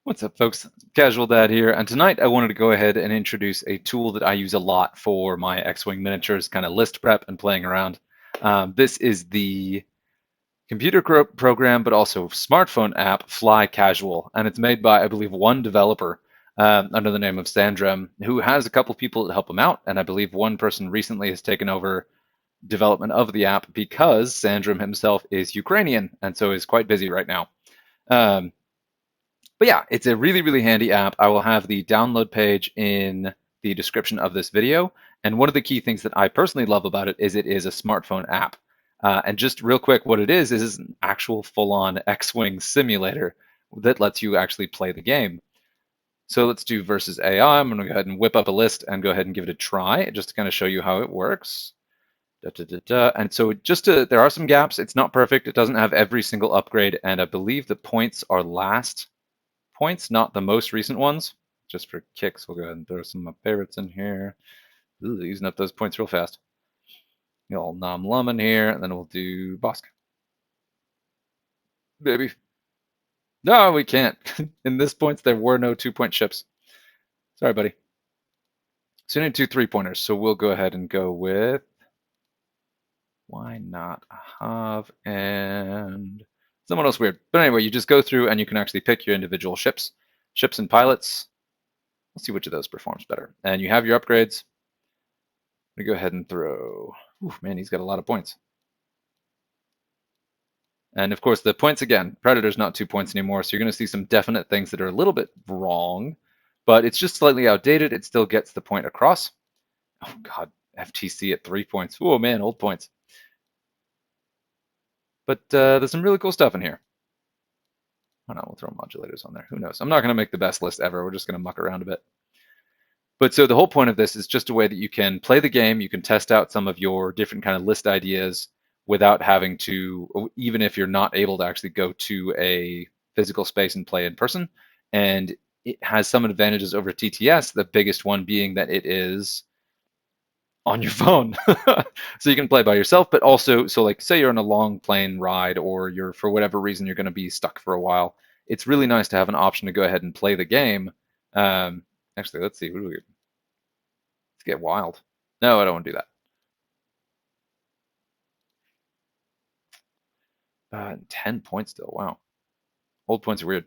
What's up, folks? Casual Dad here, and tonight I wanted to go ahead and introduce a tool that I use a lot for my X-Wing miniatures, kind of list prep and playing around. This is the computer program, but also smartphone app FlyCasual, and it's made by, I believe, one developer under the name of Sandrem, who has a couple people that help him out, and I believe one person recently has taken over development of the app because Sandrem himself is Ukrainian, and so is quite busy right now. Um, but yeah, it's a really, really handy app. I will have the download page in the description of this video. And one of the key things that I personally love about it is a smartphone app. And just real quick, what it is an actual full-on X-Wing simulator that lets you actually play the game. So let's do versus AI. I'm going to go ahead and whip up a list and go ahead and give it a try, just to kind of show you how it works. And so there are some gaps. It's not perfect. It doesn't have every single upgrade, and I believe the points are last points, not the most recent ones. Just for kicks, we'll go ahead and throw some of my favorites in here. Ooh, using up those points real fast. The old Nom Lum in here, and then we'll do Bosk. Baby. No, we can't. In this points, there were no 2-point ships. Sorry, buddy. So you need 2 3-pointers, so we'll go ahead and go with, why not a Hav and someone else weird. But anyway, you just go through and you can actually pick your individual ships and pilots. Let's see which of those performs better. And you have your upgrades. I'm gonna go ahead and throw. Ooh, man, he's got a lot of points. And of course, the points again, Predator's not 2 points anymore, so you're going to see some definite things that are a little bit wrong, but it's just slightly outdated. It still gets the point across. Oh, God, FTC at 3 points. Oh, man, old points. But there's some really cool stuff in here. Why not? We'll throw modulators on there. Who knows? I'm not going to make the best list ever. We're just going to muck around a bit. But so the whole point of this is just a way that you can play the game. You can test out some of your different kind of list ideas without having to, even if you're not able to actually go to a physical space and play in person. And it has some advantages over TTS, the biggest one being that it is on your phone. So you can play by yourself, but also, so like say you're on a long plane ride or you're, for whatever reason, you're going to be stuck for a while. It's really nice to have an option to go ahead and play the game. Actually, let's see. Let's get wild. No, I don't want to do that. 10 points still. Wow. Old points are weird.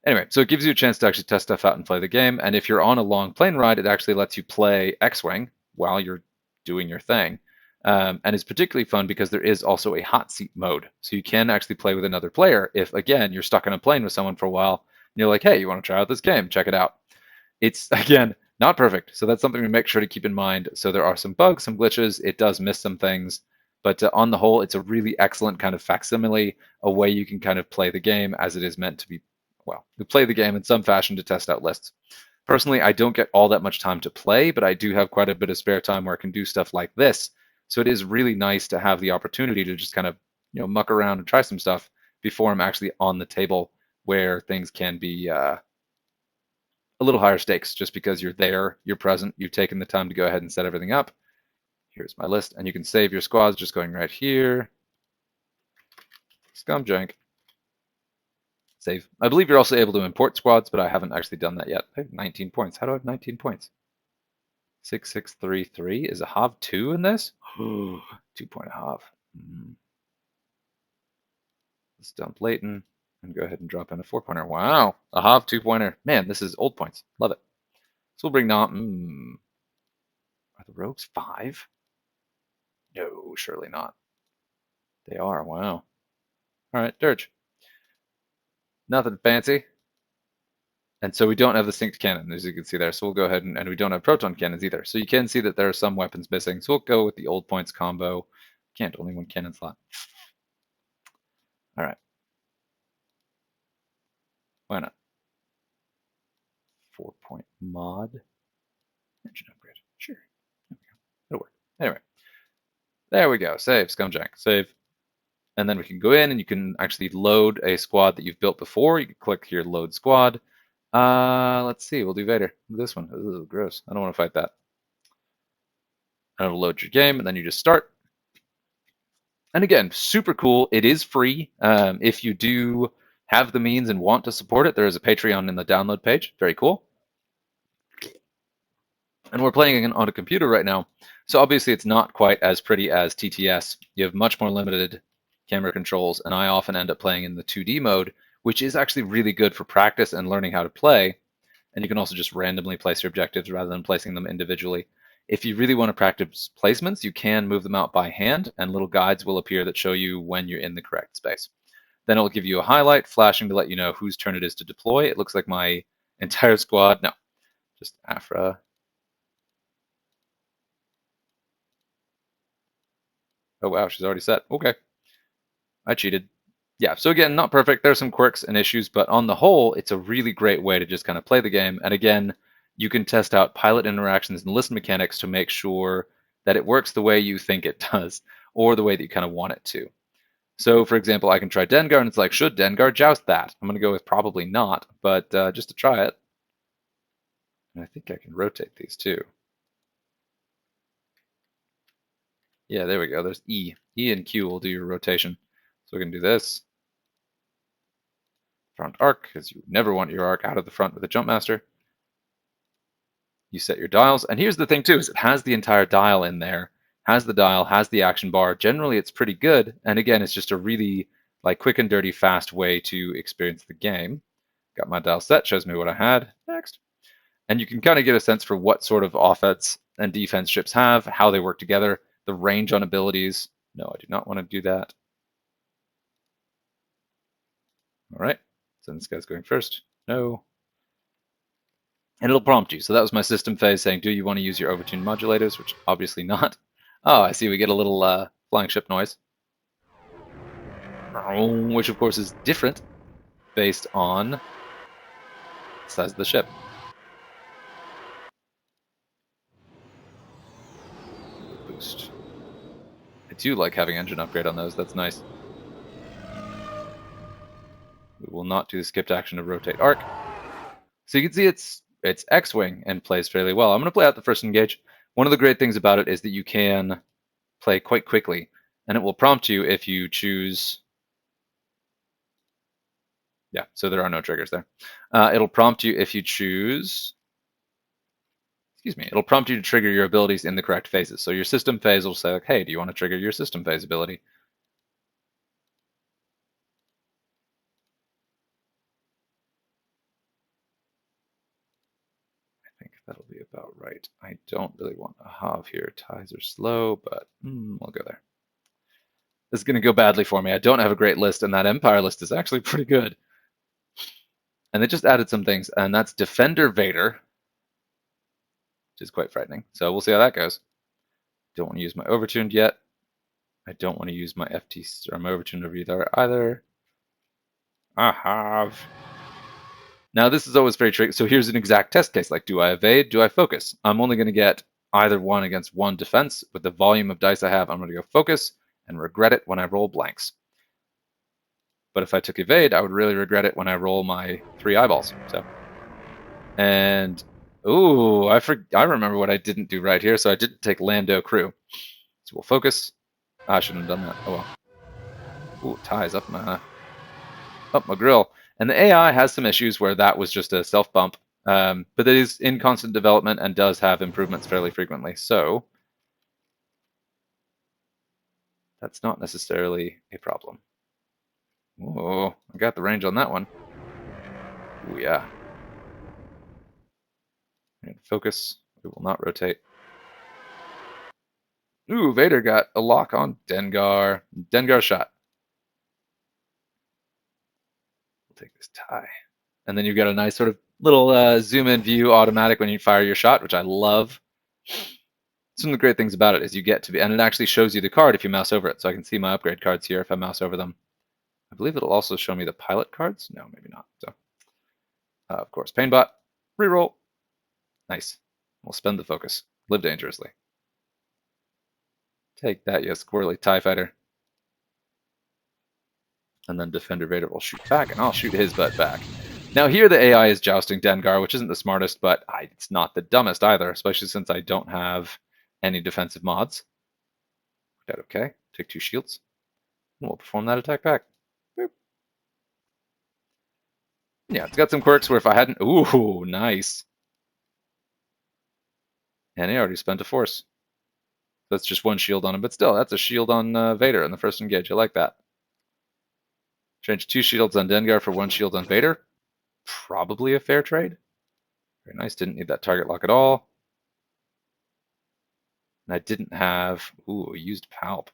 Anyway, so it gives you a chance to actually test stuff out and play the game. And if you're on a long plane ride, it actually lets you play X-Wing while you're doing your thing. And it's particularly fun because there is also a hot seat mode. So you can actually play with another player if, again, you're stuck on a plane with someone for a while and you're like, hey, you want to try out this game? Check it out. It's, again, not perfect. So that's something to make sure to keep in mind. So there are some bugs, some glitches. It does miss some things. But on the whole, it's a really excellent kind of facsimile, a way you can kind of play the game as it is meant to be. Well, we play the game in some fashion to test out lists. Personally, I don't get all that much time to play, but I do have quite a bit of spare time where I can do stuff like this. So it is really nice to have the opportunity to just kind of, muck around and try some stuff before I'm actually on the table where things can be a little higher stakes just because you're there, you're present, you've taken the time to go ahead and set everything up. Here's my list, and you can save your squads just going right here. Scumjank. Save. I believe you're also able to import squads, but I haven't actually done that yet. I have 19 points. How do I have 19 points? 6633. Is a Hav 2 in this? 2-point Hav. Let's dump Leighton and go ahead and drop in a 4-pointer. Wow, a Hav 2-pointer. Man, this is old points. Love it. So we'll bring Nom. Are the rogues 5? No, surely not. They are. Wow. All right, Dirge. Nothing fancy. And so we don't have the synced cannon, as you can see there. So we'll go ahead and we don't have proton cannons either. So you can see that there are some weapons missing. So we'll go with the old points combo. Can't, only one cannon slot. All right. Why not? 4-point mod. Engine upgrade. Sure. There we go. It'll work. Anyway. There we go. Save, Scumjack. Save. And then we can go in and you can actually load a squad that you've built before. You can click here, load squad. Let's see. We'll do Vader. This one. Ooh, gross. I don't want to fight that. And it'll load your game, and then you just start. And again, super cool. It is free. If you do have the means and want to support it, there is a Patreon in the download page. Very cool. And we're playing on a computer right now, so obviously it's not quite as pretty as TTS. You have much more limited camera controls, and I often end up playing in the 2D mode, which is actually really good for practice and learning how to play. And you can also just randomly place your objectives rather than placing them individually. If you really want to practice placements, you can move them out by hand, and little guides will appear that show you when you're in the correct space. Then it'll give you a highlight flashing to let you know whose turn it is to deploy. It looks like my entire squad, no, just Afra. Oh wow, she's already set. Okay, I cheated. Yeah, so again, not perfect. There's some quirks and issues, but on the whole, it's a really great way to just kind of play the game. And again, you can test out pilot interactions and listen mechanics to make sure that it works the way you think it does, or the way that you kind of want it to. So, for example, I can try Dengar, and it's like, should Dengar joust that? I'm going to go with probably not, but just to try it. And I think I can rotate these too. Yeah, there we go. There's E. E and Q will do your rotation. So we can do this. Front arc, because you never want your arc out of the front with a jump master. You set your dials, and here's the thing too, is it has the entire dial in there, has the dial, has the action bar. Generally, it's pretty good, and again, it's just a really like quick and dirty, fast way to experience the game. Got my dial set, shows me what I had. Next. And you can kind of get a sense for what sort of offense and defense ships have, how they work together, the range on abilities. No, I do not want to do that. All right, so this guy's going first. No. And it'll prompt you. So that was my system phase saying, do you want to use your overtuned modulators? Which obviously not. Oh, I see we get a little flying ship noise. Which of course is different based on the size of the ship. Boost. I do like having engine upgrade on those. That's nice. We will not do the skipped action to rotate arc. So you can see it's X-Wing and plays fairly well. I'm going to play out the first engage. One of the great things about it is that you can play quite quickly, and it will prompt you if you choose. Yeah, so there are no triggers there. It'll prompt you if you choose. Excuse me. It'll prompt you to trigger your abilities in the correct phases. So your system phase will say, like, hey, do you want to trigger your system phase ability? I think that'll be about right. I don't really want a Hav here. Ties are slow, but we'll go there. This is going to go badly for me. I don't have a great list, and that Empire list is actually pretty good. And they just added some things, and that's Defender Vader, which is quite frightening. So we'll see how that goes. Don't want to use my Overtuned yet. I don't want to use my FT or my Overtuned over either. I have. Now this is always very tricky. So here's an exact test case. Like, do I evade? Do I focus? I'm only going to get either one against one defense. With the volume of dice I have, I'm going to go focus and regret it when I roll blanks. But if I took evade, I would really regret it when I roll my 3 eyeballs. So, and ooh, I remember what I didn't do right here. So I didn't take Lando crew. So we'll focus. I shouldn't have done that. Oh well. Ooh, ties up my grill. And the AI has some issues where that was just a self bump, but it is in constant development and does have improvements fairly frequently. So that's not necessarily a problem. Oh, I got the range on that one. Ooh, yeah. And focus. We will not rotate. Ooh, Vader got a lock on Dengar. Dengar shot. We'll take this tie. And then you've got a nice sort of little zoom in view automatic when you fire your shot, which I love. Some of the great things about it is you get to be, and it actually shows you the card if you mouse over it. So I can see my upgrade cards here if I mouse over them. I believe it'll also show me the pilot cards. No, maybe not. So, of course, Painbot, reroll. Nice. We'll spend the focus. Live dangerously. Take that, you squirrely TIE fighter. And then Defender Vader will shoot back, and I'll shoot his butt back. Now here the AI is jousting Dengar, which isn't the smartest, but it's not the dumbest either, especially since I don't have any defensive mods. Worked out okay. Take 2 shields. And we'll perform that attack back. Boop. Yeah, it's got some quirks where if I hadn't... Ooh, nice. And he already spent a force. That's just one shield on him, but still, that's a shield on Vader in the first engage. I like that. Change 2 shields on Dengar for 1 shield on Vader. Probably a fair trade. Very nice. Didn't need that target lock at all. And I didn't have... Ooh, used Palp.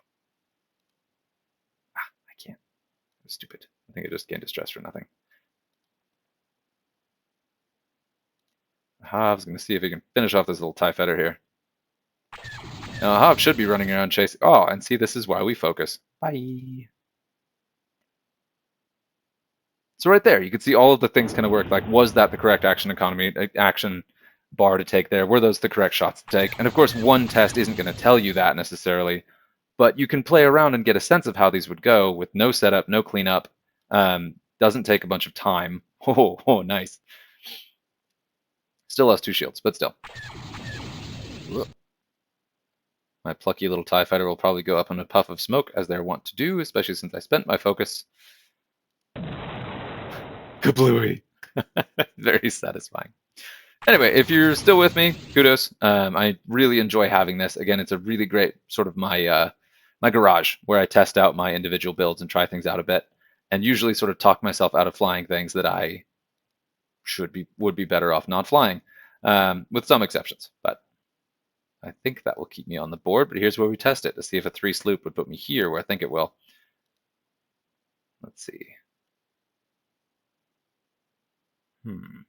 Ah, I can't. That was stupid. I think I just gained distress for nothing. Hav's going to see if he can finish off this little TIE fighter here. Now, Hav should be running around chasing... Oh, and see, this is why we focus. Bye. So right there, you can see all of the things kind of work. Like, was that the correct action bar to take there? Were those the correct shots to take? And of course, one test isn't going to tell you that necessarily, but you can play around and get a sense of how these would go with no setup, no cleanup. Doesn't take a bunch of time. Oh, nice. Still has 2 shields, but still. Ugh. My plucky little TIE fighter will probably go up in a puff of smoke, as they're wont to do, especially since I spent my focus. Kablooey! Very satisfying. Anyway, if you're still with me, kudos. I really enjoy having this. Again, it's a really great sort of my garage where I test out my individual builds and try things out a bit, and usually sort of talk myself out of flying things that I would be better off not flying, with some exceptions. But I think that will keep me on the board. But here's where we test it to see if a 3 sloop would put me here where I think it will. Let's see. And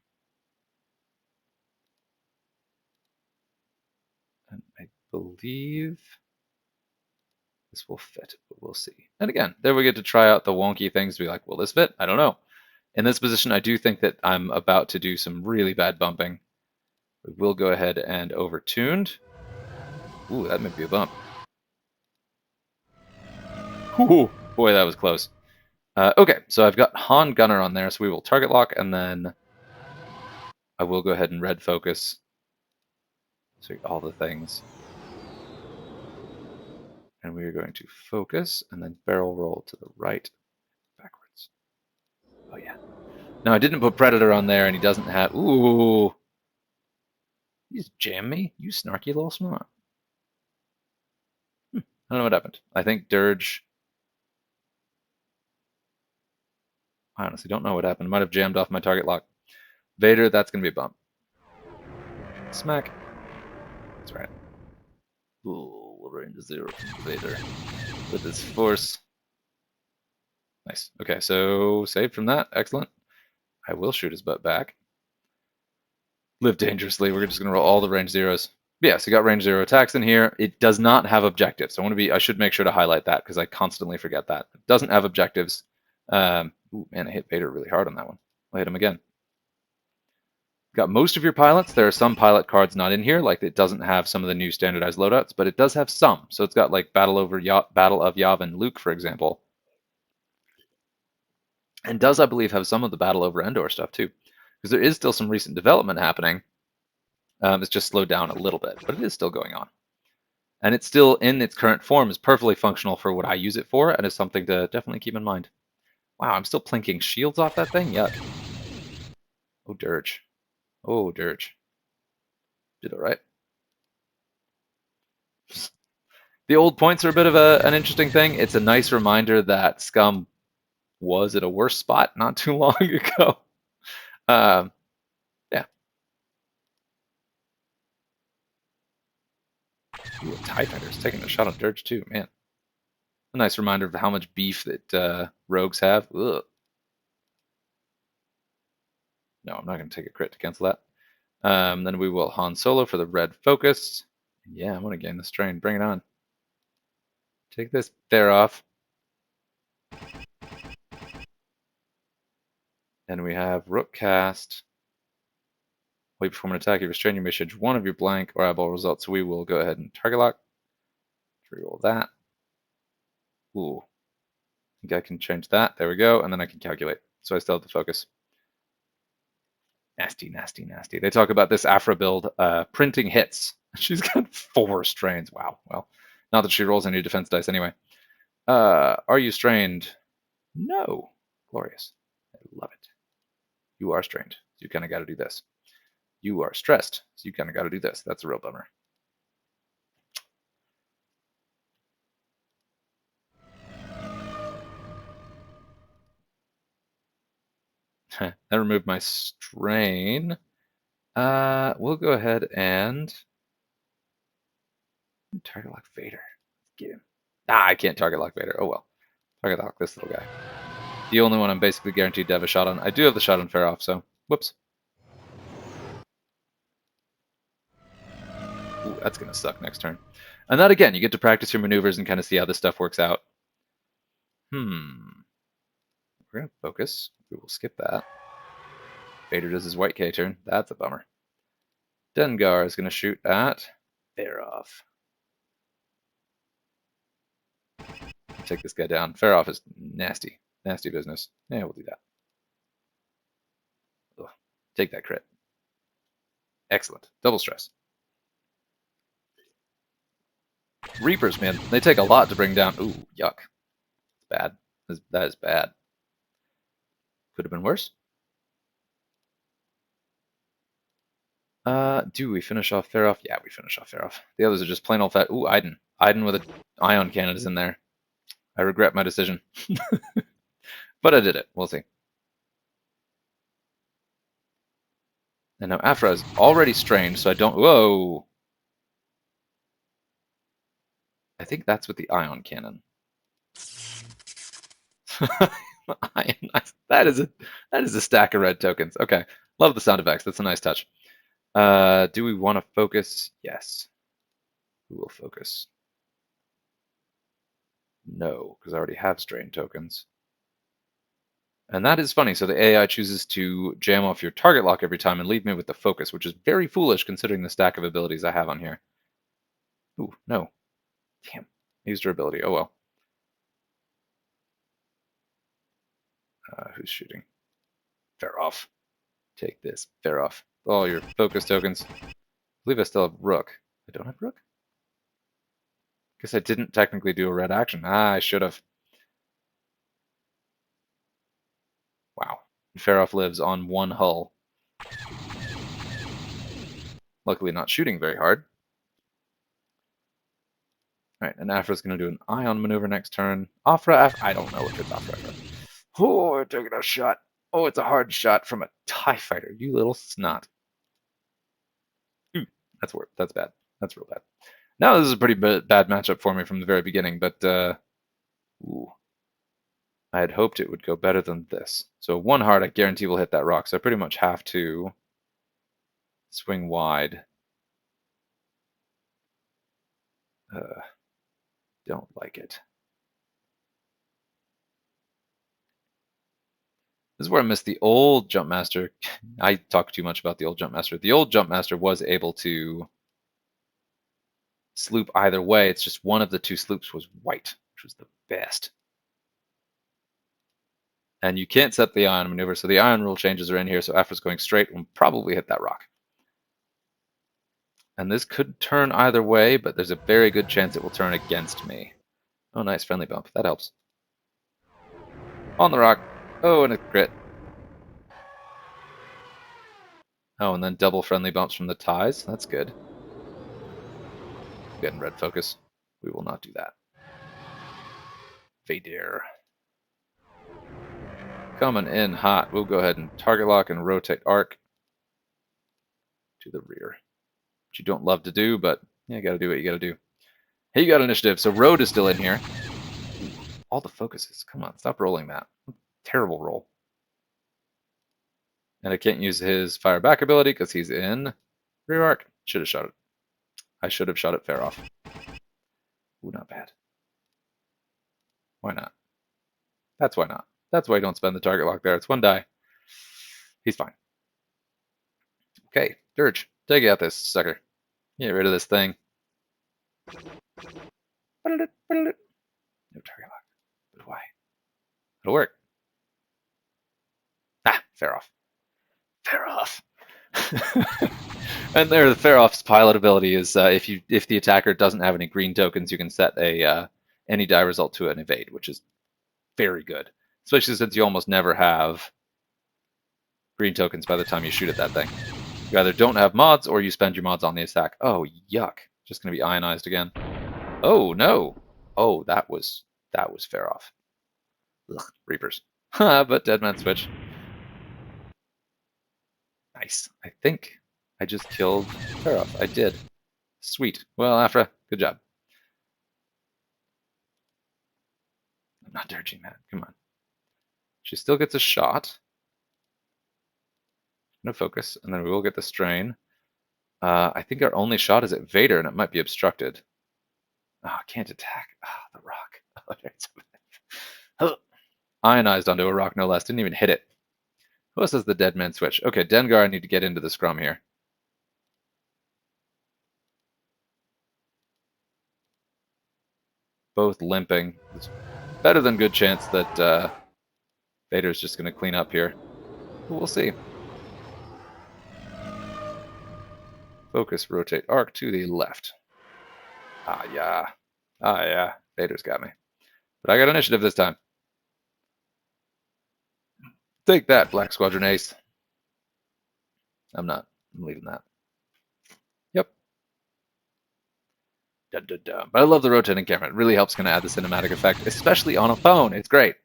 I believe this will fit, but we'll see. And again, there we get to try out the wonky things to be like, will this fit? I don't know. In this position, I do think that I'm about to do some really bad bumping. We will go ahead and overtuned. Ooh, that might be a bump. Ooh, boy, that was close. Okay, so I've got Han Gunner on there, so we will target lock, and then I will go ahead and red focus. So all the things. And we are going to focus, and then barrel roll to the right, backwards. Oh, yeah. Now, I didn't put Predator on there, and he doesn't have... Ooh! You just jammed me, you snarky little smart. I don't know what happened. I think Dirge... I honestly don't know what happened. Might have jammed off my target lock. Vader, that's going to be a bump. Smack. That's right. Ooh, we'll range 0 from Vader with his force. Nice. Okay, so saved from that. Excellent. I will shoot his butt back. Live dangerously. We're just going to roll all the range 0s. Yeah, so you got range 0 attacks in here. It does not have objectives. I should make sure to highlight that because I constantly forget that. It doesn't have objectives. Ooh, man, I hit Vader really hard on that one. I'll hit him again. Got most of your pilots. There are some pilot cards not in here, like it doesn't have some of the new standardized loadouts, but it does have some. So it's got like Battle of Yavin Luke, for example. And does, I believe, have some of the Battle over Endor stuff too. Because there is still some recent development happening. It's just slowed down a little bit, but it is still going on. And it's still, in its current form, is perfectly functional for what I use it for, and is something to definitely keep in mind. Wow, I'm still plinking shields off that thing? Yuck. Oh, Dirge. Oh, Dirge. Did all right. The old points are a bit of an interesting thing. It's a nice reminder that Scum was at a worse spot not too long ago. Yeah. Ooh, TIE Fighter's taking a shot on Dirge too, man. A nice reminder of how much beef that rogues have. Ugh. No, I'm not going to take a crit to cancel that. Then we will Han Solo for the red focus. Yeah, I'm going to gain the strain. Bring it on. Take this there off. And we have Rook cast. Wait before an attack. You restrain, you may change one of your blank or eyeball results. So we will go ahead and target lock. Reroll that. Ooh. I think I can change that. There we go. And then I can calculate. So I still have the focus. Nasty, nasty, nasty. They talk about this Afra build printing hits. She's got 4 strains. Wow. Well, not that she rolls any defense dice anyway. Are you strained? No. Glorious. I love it. You are strained. So you kind of got to do this. You are stressed. So you kind of got to do this. That's a real bummer. That removed my strain. We'll go ahead and target lock Vader. Get him. I can't target lock Vader. Oh well. Target lock this little guy. The only one I'm basically guaranteed to have a shot on. I do have the shot on fair off, so whoops. Ooh, that's gonna suck next turn. And that again, you get to practice your maneuvers and kind of see how this stuff works out. We're gonna focus. We will skip that. Vader does his white K turn. That's a bummer. Dengar is gonna shoot at fair off. Take this guy down. Fair off is nasty. Nasty business. Yeah, we'll do that. Ugh. Take that crit. Excellent. Double stress. Reapers, man, they take a lot to bring down. Ooh, yuck. Bad. That is bad. Could have been worse. Do we finish off fair off? Yeah, we finish off fair off. The others are just plain old fat. Ooh, Iden. Iden with an ion cannon is in there. I regret my decision. But I did it. We'll see. And now Afra is already strained, so I don't... Whoa! I think that's with the ion cannon. That is a stack of red tokens. Okay. Love the sound effects. That's a nice touch. Do we want to focus? Yes. We will focus. No, because I already have strain tokens. And that is funny. So the AI chooses to jam off your target lock every time and leave me with the focus, which is very foolish considering the stack of abilities I have on here. Ooh, no. Damn. Used her ability. Oh well. Who's shooting? Fair off. Take this. Fair off. All your focus tokens. I believe I still have Rook. I don't have Rook? Guess I didn't technically do a red action. I should have. Wow. Fair off lives on one hull. Luckily not shooting very hard. Alright, and Afra's going to do an ion maneuver next turn. Afra, I don't know if it's Afra. Oh, we're taking a shot. Oh, it's a hard shot from a TIE fighter, you little snot. Ooh, that's bad. That's real bad. Now this is a pretty bad matchup for me from the very beginning, but ooh, I had hoped it would go better than this. So one hard, I guarantee will hit that rock, so I pretty much have to swing wide. Don't like it. This is where I missed the old Jumpmaster. I talk too much about the old Jumpmaster. The old Jumpmaster was able to sloop either way. It's just one of the two sloops was white, which was the best. And you can't set the ion maneuver, so the ion rule changes are in here, so Afra's going straight and will probably hit that rock. And this could turn either way, but there's a very good chance it will turn against me. Oh, nice, friendly bump. That helps. On the rock. Oh, and a crit. Oh, and then double friendly bumps from the ties. That's good. Getting red focus. We will not do that. Vader. Coming in hot. We'll go ahead and target lock and rotate arc to the rear. Which you don't love to do, but yeah, you gotta do what you gotta do. Hey, you got initiative. So Road is still in here. Ooh, all the focuses. Come on, stop rolling that. Terrible roll. And I can't use his fire back ability because he's in rear arc. Should have shot it. I should have shot it fair off. Ooh, not bad. Why not? That's why not. That's why you don't spend the target lock there. It's one die. He's fine. Okay, Dirge, take out this sucker. Get rid of this thing. No target lock. But why? It'll work. Fair off. Fair off. And there, the fair off's pilot ability is if the attacker doesn't have any green tokens, you can set a any die result to an evade, which is very good, especially since you almost never have green tokens by the time you shoot at that thing. You either don't have mods or you spend your mods on the attack. Oh, yuck. Just going to be ionized again. Oh, no. Oh, that was fair off. Ugh, Reapers. But Dead Man Switch. Nice. I think I just killed fair off. I did. Sweet. Well, Afra, good job. I'm not dirging that. Come on. She still gets a shot. No focus, and then we will get the strain. I think our only shot is at Vader, and it might be obstructed. Oh, can't attack. Ah, the rock. Ionized onto a rock, no less. Didn't even hit it. Who else has the Dead Man Switch? Okay, Dengar, I need to get into the scrum here. Both limping. It's better than good chance that Vader's just going to clean up here. But we'll see. Focus, rotate, arc to the left. Ah, yeah. Ah, yeah. Vader's got me. But I got initiative this time. Take that, Black Squadron Ace. I'm not. I'm leaving that. Yep. Dun, dun, dun. But I love the rotating camera. It really helps kind of add the cinematic effect, especially on a phone. It's great.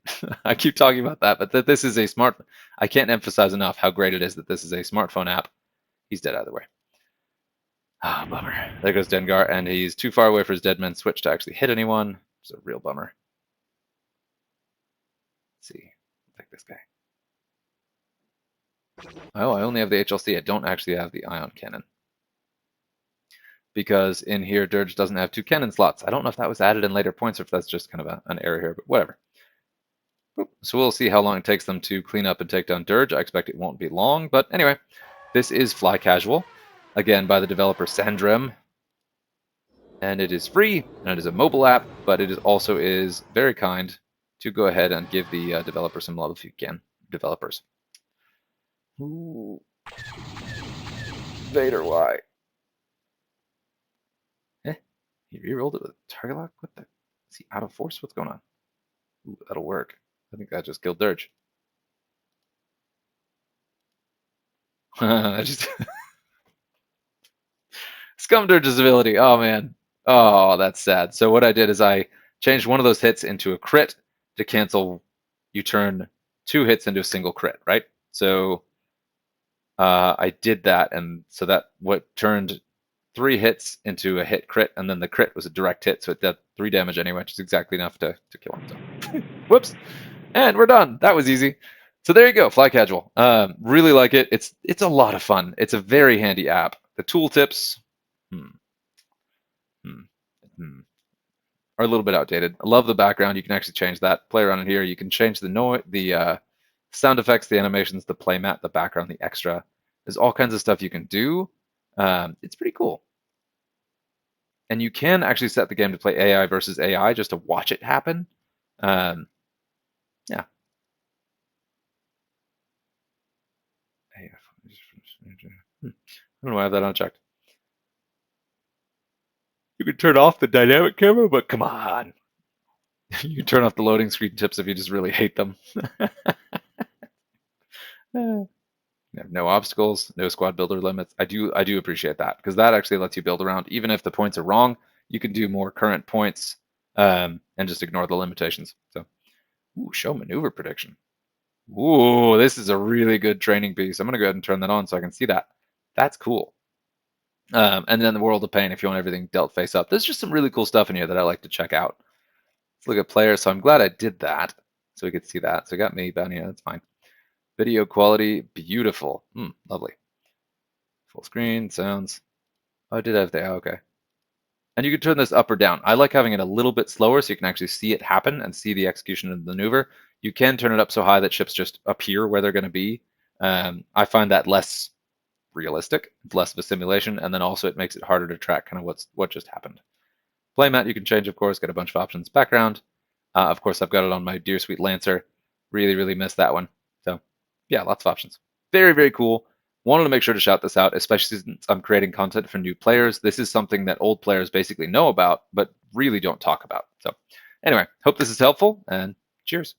I keep talking about that, but that this is a smart... I can't emphasize enough how great it is that this is a smartphone app. He's dead either way. Ah, bummer. There goes Dengar, and he's too far away for his Dead Man Switch to actually hit anyone. It's a real bummer. Let's see. Take this guy. Oh, I only have the HLC. I don't actually have the ion cannon. Because in here, Dirge doesn't have 2 cannon slots. I don't know if that was added in later points or if that's just kind of an error here, but whatever. So we'll see how long it takes them to clean up and take down Dirge. I expect it won't be long, but anyway, this is FlyCasual, again by the developer Sandrem, and it is free, and it is a mobile app, but it is also is very kind to go ahead and give the developer some love if you can. Developers. Ooh. Vader, why? He rerolled it with target lock? What the? Is he out of force? What's going on? Ooh, that'll work. I think that just killed Dirge. Scum Dirge's ability. Oh, man. Oh, that's sad. So what I did is I changed one of those hits into a crit to cancel. You turn 2 hits into a single crit, right? So I did that, and so that what turned 3 hits into a hit crit, and then the crit was a direct hit, so it did 3 damage anyway, which is exactly enough to kill him. So. Whoops. And we're done. That was easy. So there you go, FlyCasual. Really like it. It's a lot of fun. It's a very handy app. The tooltips are a little bit outdated. I love the background. You can actually change that. Play around in here. You can change the sound effects, the animations, the playmat, the background, the extra. There's all kinds of stuff you can do. It's pretty cool. And you can actually set the game to play AI versus AI just to watch it happen. Yeah. I don't know why I have that unchecked. You can turn off the dynamic camera, but come on. You can turn off the loading screen tips if you just really hate them. No obstacles, no squad builder limits. I do appreciate that, because that actually lets you build around. Even if the points are wrong, you can do more current points and just ignore the limitations. So, ooh, show maneuver prediction. Ooh, this is a really good training piece. I'm going to go ahead and turn that on so I can see that. That's cool. And then the World of Pain, if you want everything dealt face up. There's just some really cool stuff in here that I like to check out. Let's look at players. So I'm glad I did that so we could see that. So I got me down here. That's fine. Video quality, beautiful. Lovely. Full screen, sounds. Oh, I did have the, okay. And you can turn this up or down. I like having it a little bit slower so you can actually see it happen and see the execution of the maneuver. You can turn it up so high that ships just appear where they're going to be. I find that less realistic, less of a simulation, and then also it makes it harder to track kind of what just happened. Playmat you can change, of course, got a bunch of options. Background, of course, I've got it on my dear sweet Lancer. Really missed that one. So yeah, lots of options. Very, very cool. Wanted to make sure to shout this out, especially since I'm creating content for new players. This is something that old players basically know about, but really don't talk about. So anyway, hope this is helpful, and cheers.